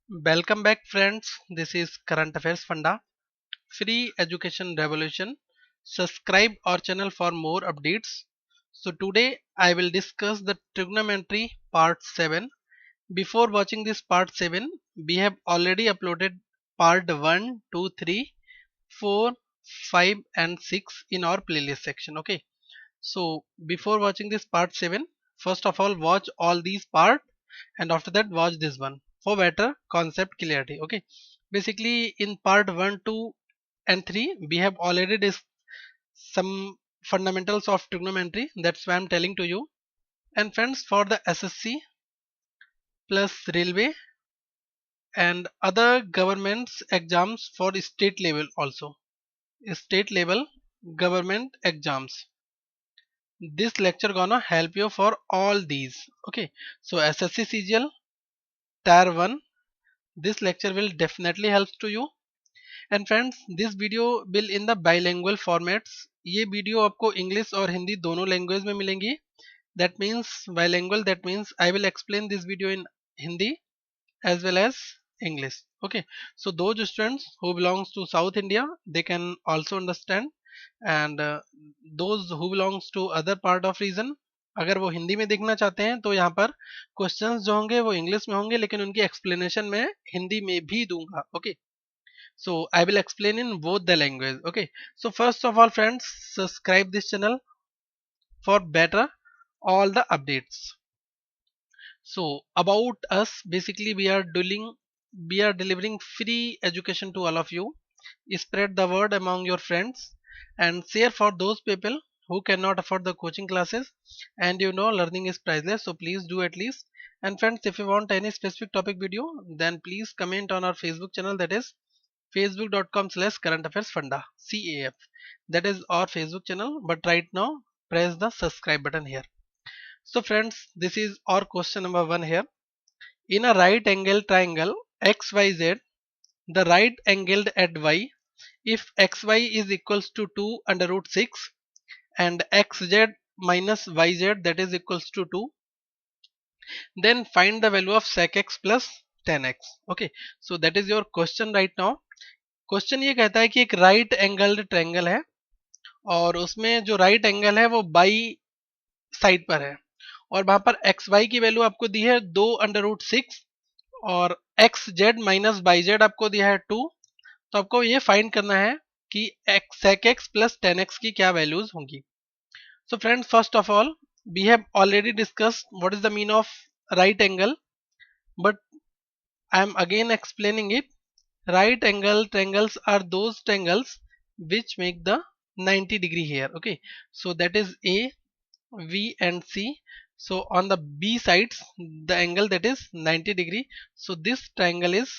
Welcome back, friends. This is Current Affairs Funda, Free Education Revolution. Subscribe our channel for more updates. So, today I will discuss the trigonometry part 7. Before watching this part 7, we have already uploaded part 1, 2, 3, 4, 5, and 6 in our playlist section. Okay, so before watching this part 7, first of all, watch all these part and after that watch this one for better concept clarity. Okay, basically in part 1, 2, and 3 we have already discussed some fundamentals of trigonometry. That's why I'm telling to you. And friends, for the SSC plus railway and other governments exams for state level also, state level government exams, this lecture gonna help you for all these. Okay, so SSC CGL tier 1, this lecture will definitely help to you. And friends, this video will in the bilingual formats. ये video आपको English और हिंदी दोनों language में मिलेंगी. That means bilingual, that means I will explain this video in Hindi as well as English. Okay, so those students who belongs to South India, they can also understand, and those who belongs to other part of region, अगर वो हिंदी में देखना चाहते हैं तो यहाँ पर questions जो होंगे वो इंग्लिश में होंगे, लेकिन उनकी एक्सप्लेनेशन मैं हिंदी में भी दूंगा. Okay, so I will explain in both the language. Okay, so first of all, friends, subscribe this channel for better all the updates. So about us, basically we are delivering free education to all of you. Spread the word among your friends and share for those people who cannot afford the coaching classes, and you know learning is priceless, so please do at least. And friends, if you want any specific topic video, then please comment on our Facebook channel, that is facebook.com/current affairs funda CAF. That is our Facebook channel, but right now press the subscribe button here. So friends, this is our question number 1 here. In a right angle triangle XYZ, the right angled at Y, if XY is equals to 2 under root 6 and XZ minus YZ, that is equals to 2, then find the value of sec x plus tan x. Okay, so that is your question right now. Question ये कहता है कि एक right angled triangle है और उसमें जो right angle है वो बाई साइड पर है, और वहां पर एक्स वाई की वैल्यू आपको दी है 2 √6 और x Z minus by Z आपको दिया है 2. तो आपको ये फाइंड करना है कि sec x plus tan x की क्या वैल्यूज होंगी. So friends, first of all, we have already discussed what is the mean of right angle, but I am again explaining it. Right angle triangles are those triangles which make the 90-degree here. Okay, so that is A, V and C. So on the B sides, the angle that is 90-degree. So this triangle is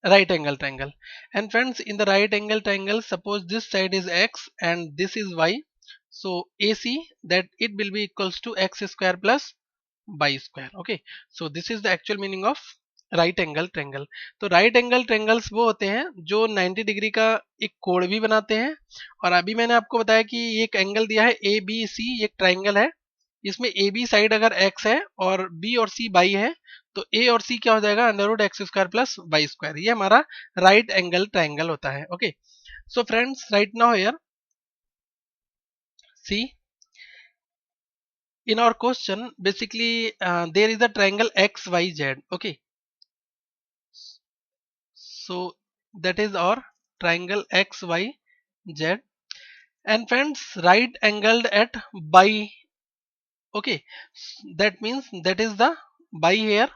right angle triangle. And friends, in the right angle triangle, suppose this side is x and this is y, so AC, that it will be equals to x square plus y square. Okay, so this is the actual meaning of right angle triangle. तो right angle triangles वो होते हैं जो 90 degree का एक कोण भी बनाते हैं. और अभी मैंने आपको बताया कि एक एंगल दिया है ए बी सी, एक ट्रायंगल है, इसमें ए बी साइड अगर x है और b और c बाई है, तो a और c क्या हो जाएगा, under root X square plus Y square. ये हमारा राइट एंगल ट्रायंगल होता है. Okay, so friends, right now here C in our question, basically there is a triangle xyz. Okay, so that is our triangle xyz. And friends, right angled at by. Okay, that means that is the by here,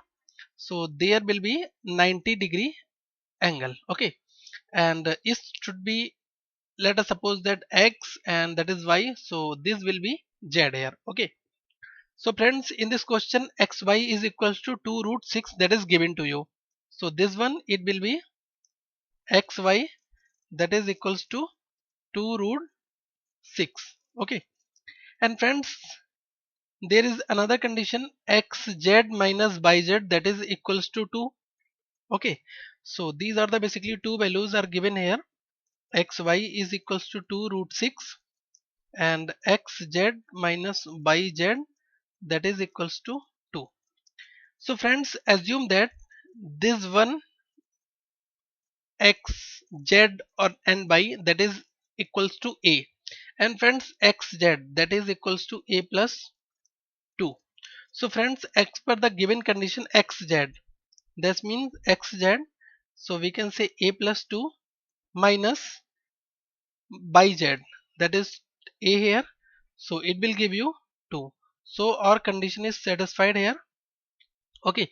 so there will be 90-degree angle. Okay, and it should be, let us suppose that x and that is y, so this will be z here. Okay, so friends, in this question xy is equals to 2 √6, that is given to you. So this one, it will be xy, that is equals to 2 √6. Okay, and friends, there is another condition xz minus yz, that is equals to 2. Okay, so these are the basically two values are given here. Xy is equals to 2 √6 and xz minus yz, that is equals to 2. So friends, assume that this one x z or and y, that is equals to a, and friends x z, that is equals to a plus 2. So friends, x per the given condition x z, this means x z, so we can say a plus 2 minus by z, that is a here, so it will give you 2. So our condition is satisfied here. Okay,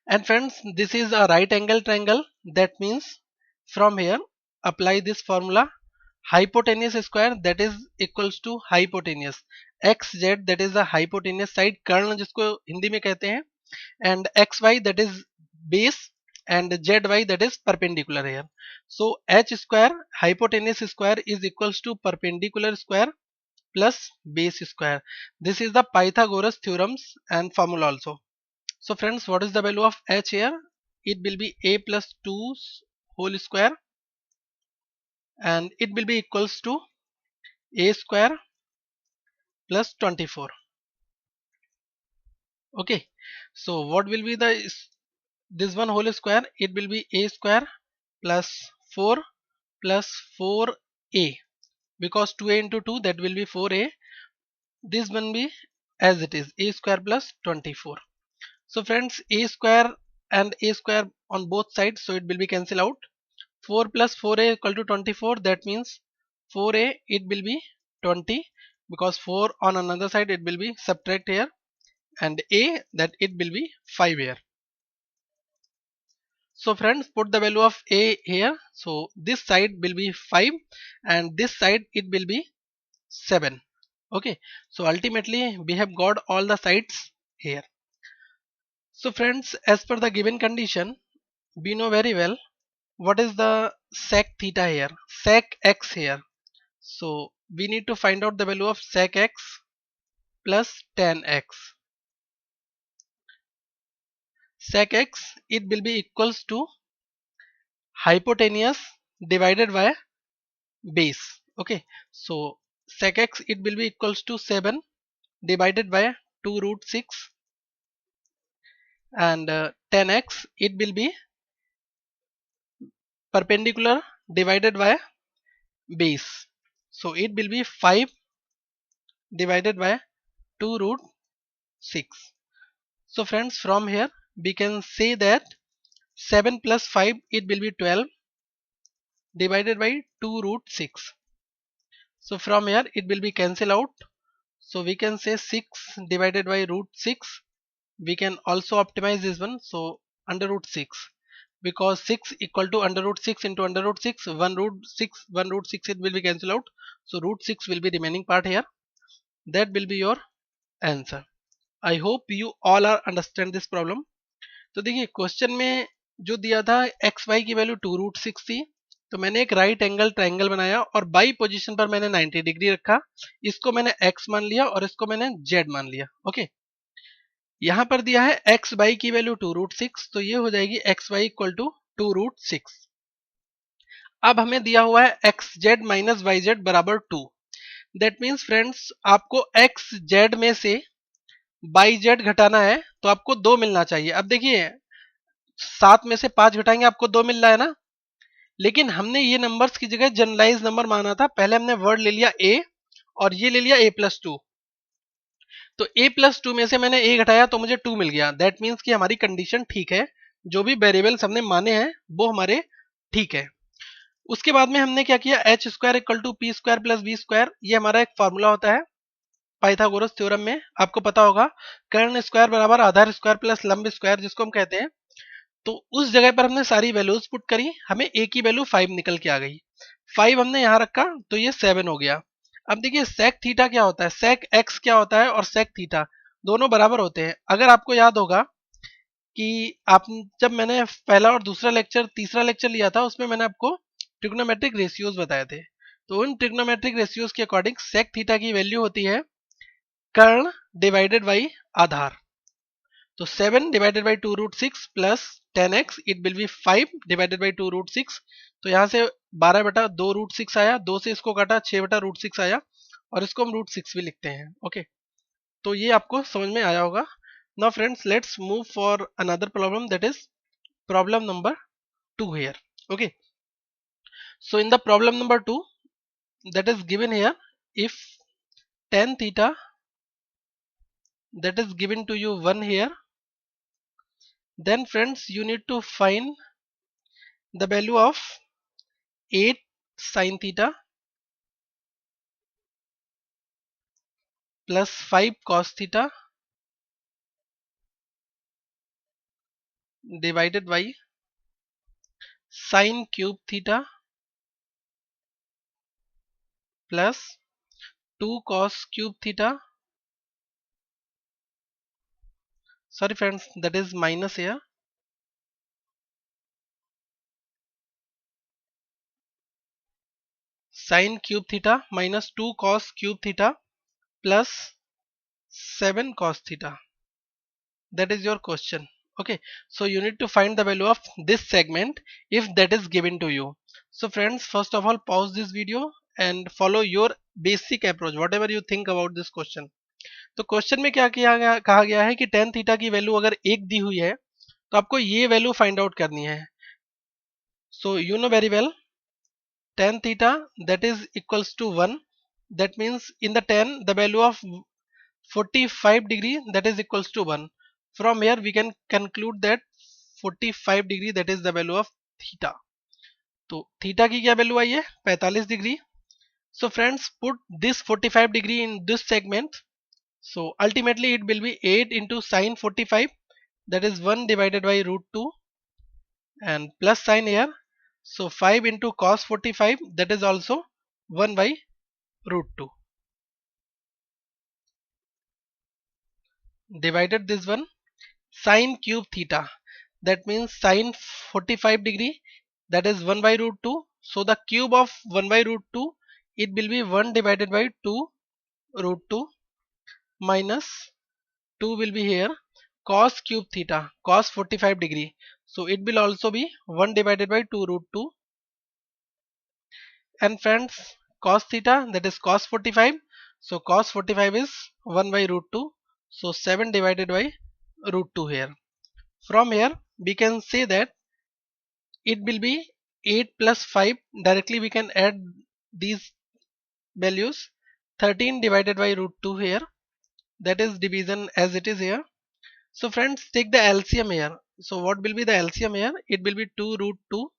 and friends, this is a right angle triangle, that means from here apply this formula, hypotenuse square, that is equals to hypotenuse xz, that is the hypotenuse side, कर्ण जिसको हिंदी में कहते हैं, and xy, that is base, and zy, that is perpendicular here. So h square, hypotenuse square, is equals to perpendicular square plus base square. This is the Pythagoras theorems and formula also. So friends, what is the value of h here? It will be a plus 2 whole square, and it will be equals to a square plus 24. Okay, so what will be the this one whole square? It will be a square plus 4 plus 4a, because 2a into 2, that will be 4a. This one be as it is, a square plus 24. So friends, a square and a square on both sides, so it will be cancel out. 4 plus 4a equal to 24, that means 4a, it will be 20, because 4 on another side, it will be subtract here, and a, that it will be 5 here. So friends, put the value of a here, so this side will be 5 and this side it will be 7. Okay, so ultimately we have got all the sides here. So friends, as per the given condition, we know very well what is the sec theta here, sec x here. So we need to find out the value of sec x plus tan x. Sec x, it will be equals to hypotenuse divided by base. Okay, so sec x, it will be equals to 7 divided by 2 root 6, and tan x, it will be perpendicular divided by base, so it will be 5 divided by 2 root 6. So friends, from here we can say that 7 plus 5, it will be 12 divided by 2 root 6. So from here it will be cancel out, so we can say 6 divided by root 6. We can also optimize this one, so under root 6, because 6 equal to under root 6 into under root 6, 1 root 6, 1 root 6, it will be cancelled out, so root 6 will be remaining part here. That will be your answer. I hope you all are understand this problem. तो देखिए question में जो दिया था x Y की value 2 root 6 थी, तो मैंने एक राइट एंगल ट्राइंगल बनाया और बाई पोजीशन पर मैंने 90 डिग्री रखा, इसको मैंने x मान लिया और इसको मैंने z मान लिया. ओके, यहां पर दिया है एक्स वाई की वैल्यू 2 रूट 6, तो ये हो जाएगी X Y equal to 2 root 6. अब हमें दिया हुआ है X Z minus Y Z बराबर 2. दैट मीन्स फ्रेंड्स, आपको एक्स जेड में से बाई जेड घटाना है, तो आपको 2 मिलना चाहिए. अब देखिए 7 में से 5 घटाएंगे, आपको 2 मिल रहा है ना, लेकिन हमने ये नंबर्स की जगह जनरलाइज नंबर माना था. पहले हमने वर्ड ले लिया a और ये ले लिया a प्लस 2, तो a प्लस 2 में से मैंने a घटाया तो मुझे 2 मिल गया. दैट मीन्स कि हमारी कंडीशन ठीक है, जो भी वेरिएबल्स हमने माने हैं वो हमारे ठीक है. उसके बाद में हमने क्या किया, H square equal to P square plus B square, ये हमारा एक फॉर्मूला होता है पाइथागोरस थ्योरम में, आपको पता होगा. कर्ण स्क्वायर बराबर आधार स्क्वायर प्लस लंब स्क्वायर, जिसको हम कहते हैं. तो उस जगह पर हमने सारी वैल्यूज पुट करी, हमें a की वैल्यू 5 निकल के आ गई. 5 हमने यहाँ रखा तो ये 7 हो गया. अब देखिए सेक थीटा क्या होता है, सेक एक्स क्या होता है और सेक थीटा दोनों बराबर होते हैं. अगर आपको याद होगा कि आप जब मैंने पहला और दूसरा लेक्चर तीसरा लेक्चर लिया था, उसमें मैंने आपको ट्रिग्नोमेट्रिक रेशियोज बताए थे. तो उन ट्रिग्नोमेट्रिक रेशियोज के अकॉर्डिंग सेक थीटा की वैल्यू होती है कर्ण डिवाइडेड बाई आधार. तो 7 divided by 2 root 6 plus 10x, it will be 5 divided by 2 root 6. तो यहाँ से 12 बटा 2 रूट 6 आया, 2 से इसको काटा 6 बटा रूट 6 आया, और इसको हम रूट 6 भी लिखते हैं. ओके, तो ये आपको समझ में आया होगा. Now friends, let's move for another problem, that is problem number 2 here. Okay, so in the problem number 2 that is given here, if tan theta that is given to you 1 here, then friends you need to find the value of 8 sin theta plus 5 cos theta divided by sin cube theta plus 2 cos cube theta, sorry friends, that is minus here, sin cube theta minus 2 cos cube theta plus 7 cos theta. That is your question. Okay, so you need to find the value of this segment if that is given to you. So friends, first of all pause this video and follow your basic approach whatever you think about this question. तो question में क्या किया गया, कहा गया है कि tan theta की वैल्यू अगर एक दी हुई है तो आपको ये वैल्यू फाइंड आउट करनी है. So you know very well tan theta that is equals to 1, that means in the tan the value of 45 degree that is equals to 1. From here we can conclude that 45 degree that is the value of theta. तो theta की क्या value आई है 45 degree. So friends, put this 45 degree in this segment. So ultimately it will be 8 into sin 45, that is 1 divided by root 2, and plus sign here. So 5 into cos 45, that is also 1 by root 2. Divided this one, sin cube theta, that means sin 45 degree, that is 1 by root 2. So the cube of 1 by root 2, it will be 1 divided by 2 root 2 minus 2 will be here cos cube theta, cos 45 degree. So it will also be 1 divided by 2 root 2. And friends, cos theta that is cos 45. So cos 45 is 1 by root 2. So 7 divided by root 2 here. From here we can say that it will be 8 plus 5. Directly we can add these values. 13 divided by root 2 here. That is division as it is here. So friends, take the LCM here. So what will be the LCM here? It will be 2 root 2.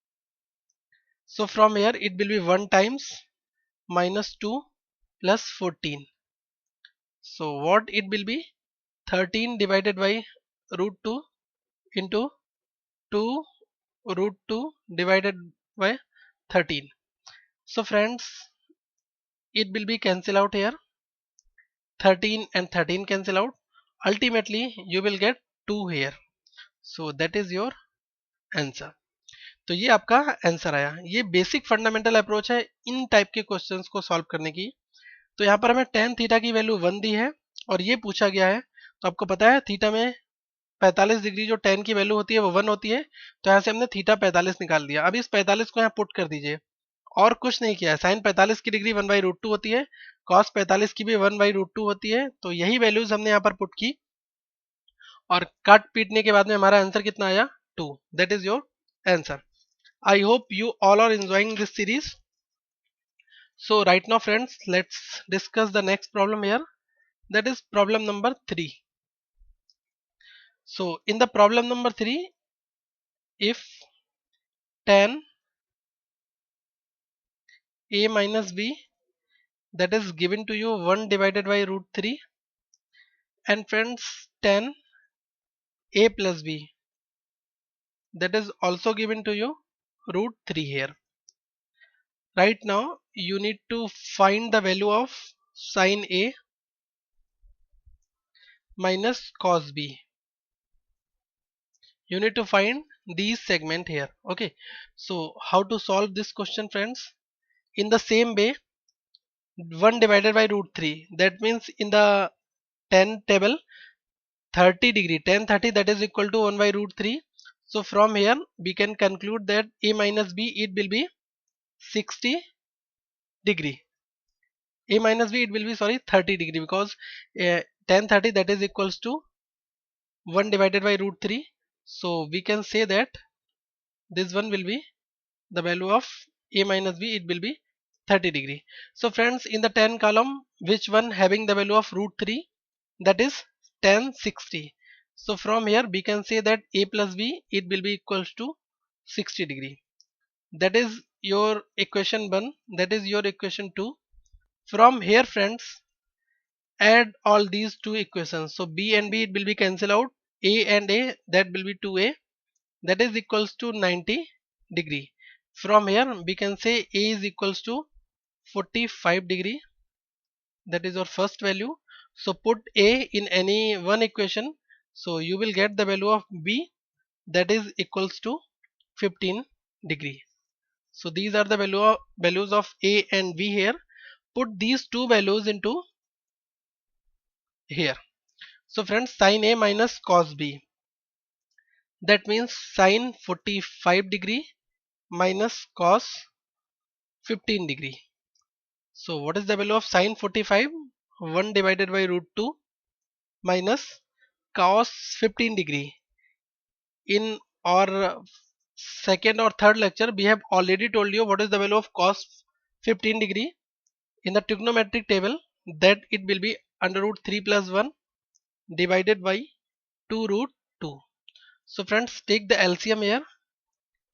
So from here it will be 1 times minus 2 plus 14. So what it will be? 13 divided by root 2 into 2 root 2 divided by 13. So friends, it will be cancel out here. 13 and 13 cancel out. Ultimately you will get 2 here. So that is your answer. तो ये आपका answer आया. ये basic fundamental approach है इन type के questions को solve करने की. तो यहाँ पर हमें tan थीटा की वैल्यू 1 दी है और ये पूछा गया है. तो आपको पता है थीटा में 45 डिग्री जो tan की वैल्यू होती है वो 1 होती है. तो यहाँ से हमने थीटा 45 निकाल दिया. अब इस 45 को यहाँ पुट कर दीजिए और कुछ नहीं किया है. साइन 45 की डिग्री 1 बाई रूट 2 होती है, कॉस 45 की भी 1 बाई रूट 2 होती है. तो यही वैल्यूज हमने यहाँ पर पुट की और काट पीटने के बाद में हमारा आंसर कितना आया 2. That is your answer. I hope you all are enjoying this series. So right now friends, let's discuss the next problem here. That is problem number 3. So in the problem number 3, if tan a minus b that is given to you 1 divided by root 3, and friends tan a plus b that is also given to you root 3 here. Right now you need to find the value of sin a minus cos b. You need to find these segment here. Okay, so how to solve this question friends? In the same way, 1 divided by root 3, that means in the tan table 30 degree, tan 30 that is equal to 1 by root 3. So from here we can conclude that a minus b it will be 60 degree. A minus b it will be 30 degree, because tan 30 that is equals to 1 divided by root 3. So we can say that this one will be the value of a minus b, it will be 30 degree. So friends, in the 10 column, which one having the value of root 3, that is tan 60. So from here we can say that a plus b, it will be equals to 60 degree. That is your equation 1, that is your equation 2. From here friends, add all these two equations. So b and b, it will be cancel out, a and a, that will be 2a, that is equals to 90 degree. From here we can say a is equals to 45 degree, that is our first value. So put a in any one equation, so you will get the value of b, that is equals to 15 degree. So these are the values of a and b here. Put these two values into here. So friends, sin a minus cos b, that means sin 45 degree minus cos 15 degree. So what is the value of sin 45? 1 divided by root 2 minus cos 15 degree. In our second or third lecture, we have already told you what is the value of cos 15 degree in the trigonometric table, that it will be under root 3 plus 1 divided by 2 root 2. So friends, take the LCM here,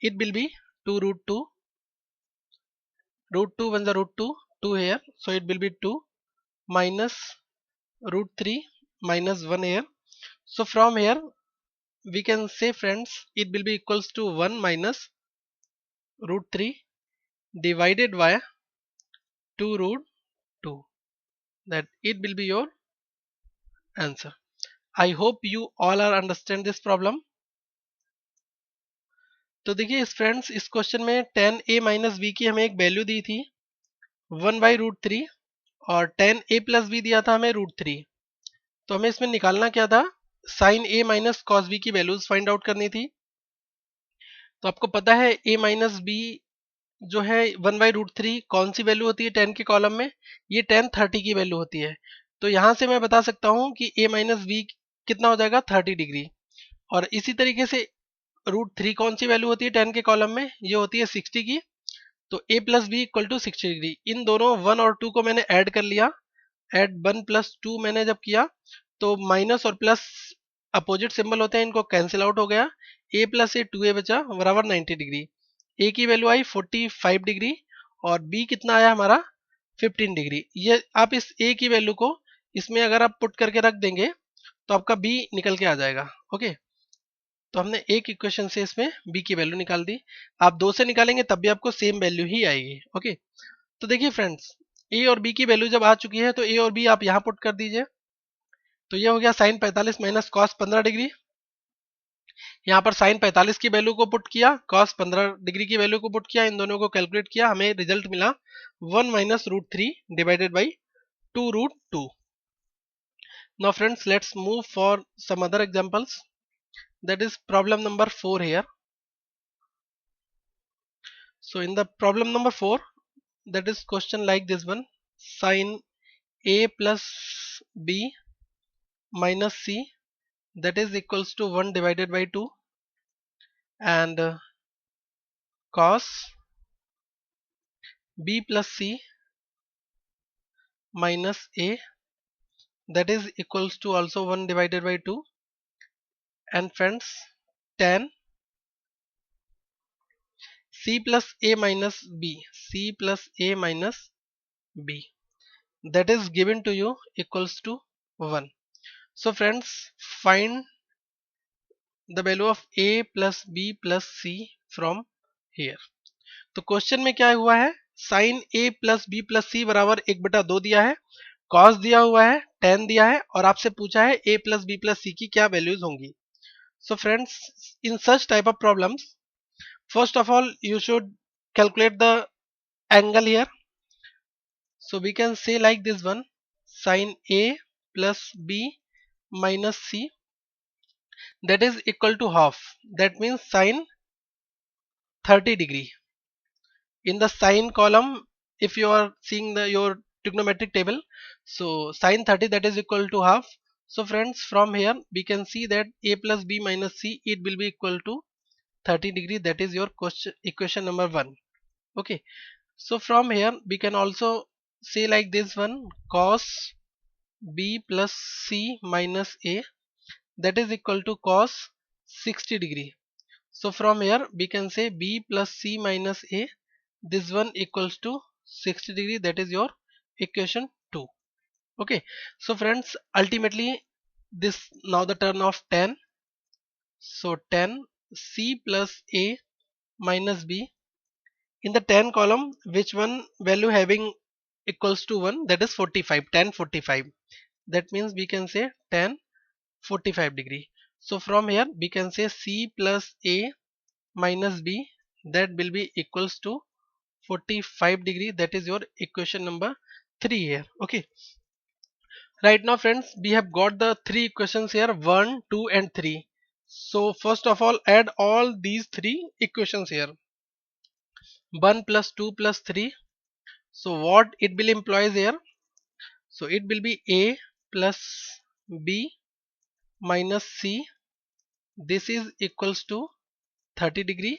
it will be 2 root 2, root 2 when the root 2, 2 here, so it will be 2 minus root 3 minus 1 here. So from here we can say friends, it will be equals to 1 minus root 3 divided by 2 root 2, that it will be your answer. I hope you all are understand this problem. तो देखिए इस friends, इस question में tan a minus B की हमें एक value दी थी 1 by root 3 और tan a प्लस बी दिया था हमें रूट 3. तो हमें इसमें निकालना क्या था, sin a minus cos b की वैल्यूज फाइंड आउट करनी थी. तो आपको पता है a माइनस बी जो है 1 बाई रूट 3 कौन सी वैल्यू होती है tan के कॉलम में, ये tan 30 की वैल्यू होती है. तो यहां से मैं बता सकता हूं कि a माइनस बी कितना हो जाएगा 30 डिग्री. और इसी तरीके से रूट 3 कौन सी वैल्यू होती है tan के कॉलम में, ये होती है 60 की. तो a plus B equal to 60 degree. इन दोनों 1 और 2 को मैंने ऐड कर लिया. ऐड 1 प्लस 2 मैंने जब किया तो माइनस और प्लस अपोजिट सिंबल होते हैं, इनको कैंसिल आउट हो गया. a प्लस ए 2a बचा बराबर 90 डिग्री. a की वैल्यू आई 45 डिग्री और b कितना आया हमारा 15 डिग्री. ये आप इस a की वैल्यू को इसमें अगर आप पुट करके रख देंगे तो आपका b निकल के आ जाएगा. ओके, तो हमने एक इक्वेशन से इसमें b की वैल्यू निकाल दी. आप दो से निकालेंगे तब भी आपको सेम वैल्यू ही आएगी. ओके, तो देखिए फ्रेंड्स, a और b की वैल्यू जब आ चुकी है तो a और b आप यहाँ पुट कर दीजिए. तो ये हो गया साइन 45 माइनस कॉस 15 डिग्री. यहाँ पर साइन 45 की वैल्यू को पुट किया, कॉस 15 डिग्री की वैल्यू को पुट किया, इन दोनों को कैलकुलेट किया, हमें रिजल्ट मिला 1 minus root 3 divided by 2 root 2. Now friends, let's move for some other examples. That is problem number 4 here. So in the problem number 4, that is question like this one, sin a plus b minus c, that is equals to 1 divided by 2, and cos b plus c minus a, that is equals to also 1 divided by 2, and friends, tan c plus a minus b, c plus a minus b, that is given to you equals to 1. So friends, find the value of a plus b plus c from here. तो question में क्या हुआ है, sine a plus B plus C बराबर 1/2 दिया है, cos दिया हुआ है, tan दिया है, और आपसे पूछा है a प्लस बी प्लस सी की क्या वैल्यूज होंगी. So friends, in such type of problems, first of all you should calculate the angle here. So we can say like this one, sin a plus b minus c, that is equal to half, that means sin 30 degree. In the sin column, if you are seeing your trigonometric table, so sin 30, that is equal to half. So friends, from here we can see that a plus b minus c, it will be equal to 30 degree, that is your question equation number 1. Okay, so from here we can also say like this one, cos b plus c minus a, that is equal to cos 60 degree. So from here we can say b plus c minus a, this one equals to 60 degree, that is your equation 2. Okay, so friends, ultimately this now the turn of tan. So tan c plus a minus b, in the tan column which one value having equals to 1, that is 45, tan 45, that means we can say tan 45 degree. So from here we can say c plus a minus b, that will be equals to 45 degree, that is your equation number 3 here. Okay, right now friends, we have got the three equations here, 1, 2 and 3. So first of all, add all these three equations here, 1 plus 2 plus 3. So what it will implies here, so it will be a plus b minus c, this is equals to 30 degree.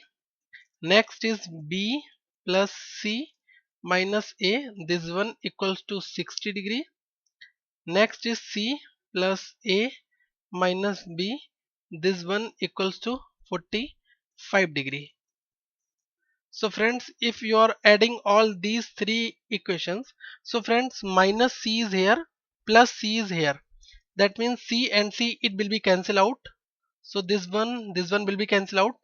Next is b plus c minus a, this one equals to 60 degree. Next is c plus a minus b, this one equals to 45 degree. So friends, if you are adding all these three equations, so friends, minus c is here, plus c is here, that means c and c it will be cancelled out. So this one will be cancelled out.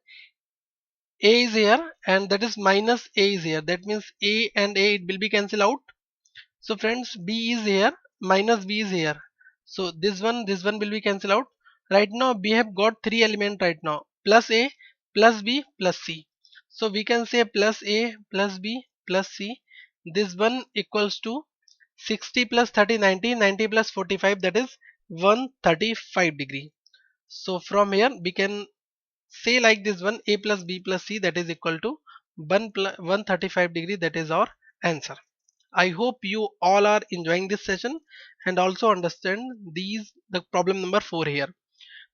A is here and that is minus a is here, that means a and a it will be cancelled out. So friends, b is here, minus b is here, so this one will be cancelled out. Right now we have got three elements right now, plus a plus b plus c. So we can say plus a plus b plus c, this one equals to 60 plus 30 90, 90 plus 45, that is 135 degree. So from here we can say like this one, a plus b plus c, that is equal to 135 degree, that is our answer. I hope you all are enjoying this session and also understand these the problem number 4 here.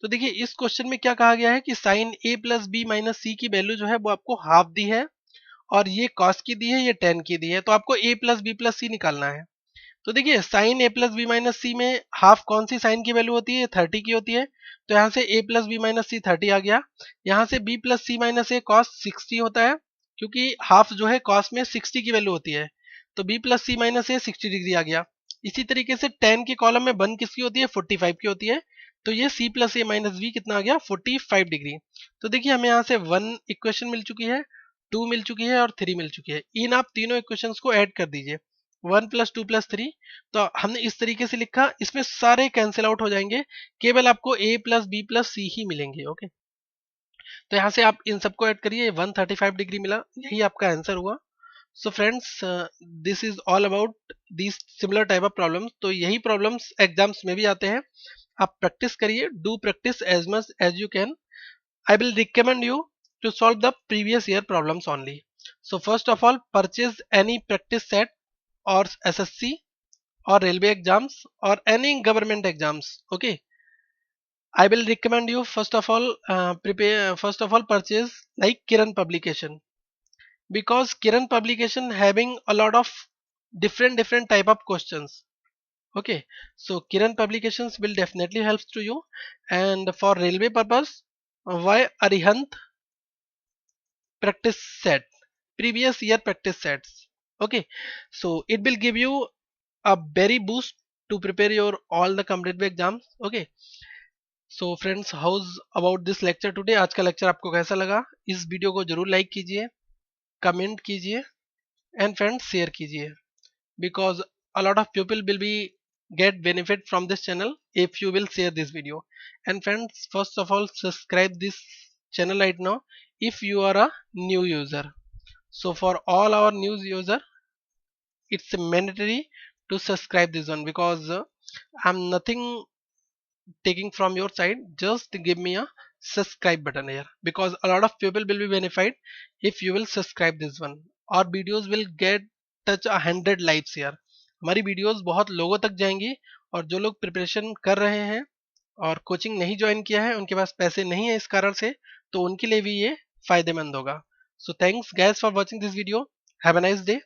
तो देखिए इस question में क्या कहा गया है कि sine a plus B minus C की वैल्यू जो है वो आपको हाफ दी है और ये कॉस की दी है, ये टेन की दी है, तो आपको a प्लस बी प्लस सी निकालना है। तो देखिए साइन ए प्लस बी माइनस सी में हाफ कौन सी साइन की वैल्यू होती है, 30 की होती है, तो यहाँ से a प्लस बी माइनस सी 30 आ गया। यहाँ से b प्लस सी माइनस ए कॉस 60 होता है, क्योंकि हाफ जो है कॉस में 60 की वैल्यू होती है, तो b प्लस सी माइनस ए 60 डिग्री आ गया। इसी तरीके से टेन के कॉलम में 1 किसकी होती है, 45 की होती है, तो ये c प्लस ए माइनस बी कितना आ गया, 45 डिग्री। तो देखिए हमें यहाँ से 1 इक्वेशन मिल चुकी है, 2 मिल चुकी है और 3 मिल चुकी है। इन आप तीनों इक्वेशंस को ऐड कर दीजिए, 1 प्लस 2 प्लस 3, तो हमने इस तरीके से लिखा, इसमें सारे कैंसिल आउट हो जाएंगे, केवल आपको a प्लस बी प्लस सी ही मिलेंगे। ओके, तो यहाँ से आप इन सबको ऐड करिए, 135 डिग्री मिला, यही आपका आंसर हुआ। So friends, this is all about this similar type of problems. तो यही प्रॉब्लम्स एग्जाम्स में भी आते हैं, आप प्रैक्टिस करिए, do practice as much as you can. I will recommend you to solve the previous year problems only. So first of all, purchase any practice set or SSC or railway exams or any government exams. Okay, I will recommend you first of all purchase like Kiran publication, because Kiran publication having a lot of different type of questions. Okay, so Kiran publications will definitely help to you. And for railway purpose, why Arihant practice set, previous year practice sets. Okay, so it will give you a very boost to prepare your all the competitive exams. Okay, so friends, how's about this lecture today? आज का lecture आपको कैसा लगा? इस video को जरूर like कीजिए, comment कीजिए एंड फ्रेंड्स शेयर कीजिए, because a lot of people will be get benefit from this channel if you will share this video. And friends, first of all, subscribe this channel right now if you are a new user. So for all our new user, it's mandatory to subscribe this one, because I'm nothing taking from your side, just give me a subscribe button here, because a lot of people will be benefited if you will subscribe this one. Our videos will get touch 100 likes here, हमारी videos बहुत लोगों तक जाएंगी, और जो लोग preparation कर रहे हैं और कोचिंग नहीं ज्वाइन किया है, उनके पास पैसे नहीं है इस कारण से, तो उनके लिए भी ये फायदेमंद होगा। So thanks guys for watching this video. Have a nice day.